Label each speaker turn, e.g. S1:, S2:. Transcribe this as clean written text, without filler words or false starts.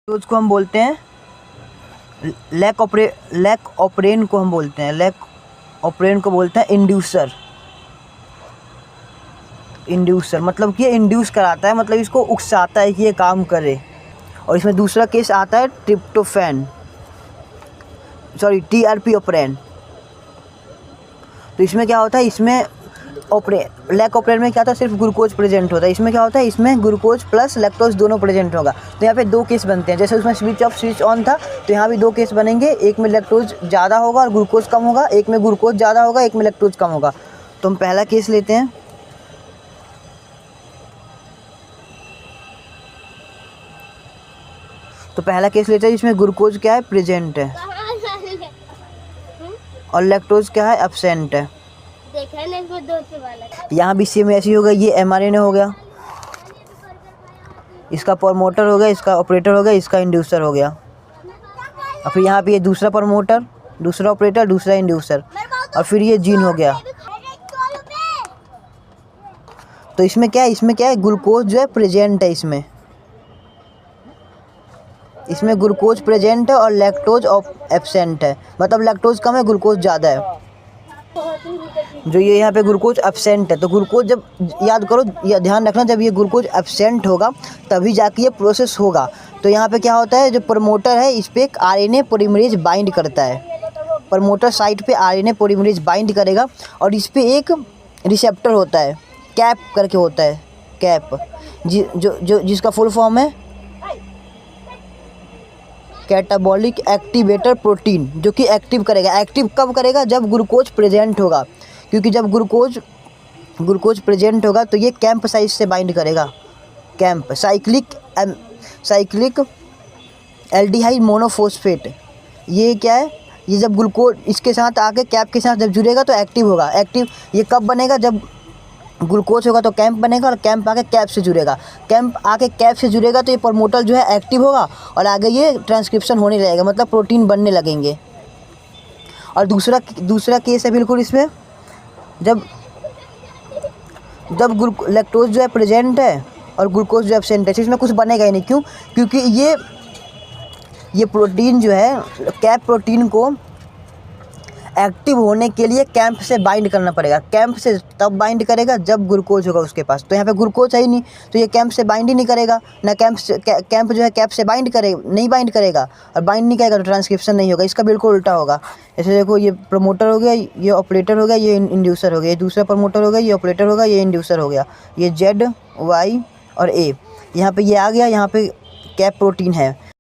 S1: उसको हम बोलते हैं लैक ऑपरेंड को हम बोलते हैं इंड्यूसर। मतलब कि ये इंड्यूस कराता है, मतलब इसको उकसाता है कि ये काम करे। और इसमें दूसरा केस आता है टीआरपी ऑपरेंड। तो इसमें क्या होता है, इसमें लैक ऑपरेंड में क्या होता है, सिर्फ ग्लूकोज प्रेजेंट होता है। इसमें क्या होता है, इसमें ग्लूकोज प्लस लैक्टोज दोनों प्रेजेंट होगा। तो यहाँ पे दो केस बनते हैं, जैसे उसमें स्विच ऑफ स्विच ऑन था, तो यहाँ भी दो केस बनेंगे। एक में लैक्टोज ज़्यादा होगा और ग्लूकोज कम होगा, एक में ग्लूकोज ज़्यादा होगा, एक में लैक्टोज कम होगा। तो हम पहला केस लेते हैं। तो पहला केस लेते हैं जिसमें ग्लूकोज क्या है, प्रेजेंट है, और लैक्टोज क्या है, एब्सेंट है। यहाँ भी सेम ऐसी होगा, ये mRNA हो गया, इसका प्रमोटर हो गया, इसका ऑपरेटर हो गया, इसका इंड्यूसर हो गया। और फिर यहाँ पे ये दूसरा प्रमोटर, दूसरा ऑपरेटर, दूसरा इंड्यूसर, और फिर ये जीन हो गया। तो इसमें क्या है, ग्लूकोज जो है प्रेजेंट है, इसमें ग्लूकोज प्रेजेंट है और लैक्टोज एब्सेंट है, मतलब लैक्टोज कम है, ग्लूकोज ज़्यादा है। जो ये यहाँ पे ग्लूकोज एब्सेंट है, तो ग्लूकोज जब, याद करो या ध्यान रखना, जब ये ग्लूकोज एब्सेंट होगा तभी जाके ये प्रोसेस होगा। तो यहाँ पे क्या होता है, जो प्रमोटर है इस पर एक आरएनए पॉलीमरेज बाइंड करता है। प्रमोटर साइट पे आरएनए पॉलीमरेज बाइंड करेगा, और इस पर एक रिसेप्टर होता है, कैप करके होता है, कैप जिसका फुल फॉर्म है कैटाबॉलिक एक्टिवेटर प्रोटीन, जो कि एक्टिव करेगा। एक्टिव कब करेगा, जब ग्लूकोज प्रेजेंट होगा, क्योंकि जब ग्लूकोज प्रेजेंट होगा तो ये कैंप साइट से बाइंड करेगा। कैंप साइक्लिक एल्डिहाइड मोनोफॉस्फेट, ये क्या है, ये जब ग्लूकोज इसके साथ आके कैप के साथ जब जुड़ेगा तो एक्टिव होगा। एक्टिव ये कब बनेगा, जब ग्लूकोज होगा तो कैंप बनेगा, और कैंप आके कैप से जुड़ेगा। कैंप आके कैप से जुड़ेगा तो ये प्रमोटर जो है एक्टिव होगा, और आगे ये ट्रांसक्रिप्शन होने लगेगा, मतलब प्रोटीन बनने लगेंगे। और दूसरा केस है बिल्कुल इसमें, जब लैक्टोज जो है प्रेजेंट है और ग्लूकोज जो एब्सेंट है, इसमें कुछ बनेगा ही नहीं। क्यों? क्योंकि ये प्रोटीन जो है, कैप प्रोटीन को एक्टिव होने के लिए कैंप से बाइंड करना पड़ेगा। कैंप से तब बाइंड करेगा जब ग्लूकोज होगा उसके पास। तो यहाँ पे ग्लूकोज है ही नहीं, तो ये कैंप से बाइंड ही नहीं करेगा ना। कैंप जो है कैप से नहीं बाइंड करेगा, और बाइंड नहीं करेगा तो ट्रांसक्रिप्शन नहीं होगा। इसका बिल्कुल उल्टा होगा। जैसे देखो, ये प्रमोटर हो गया, ये ऑपरेटर हो गया, ये इंड्यूसर हो गया, ये दूसरा प्रमोटर हो गया, ये ऑपरेटर हो गया, ये इंड्यूसर हो गया। ये Z, Y और A, यहाँ पे ये आ गया, यहाँ पे कैप प्रोटीन है।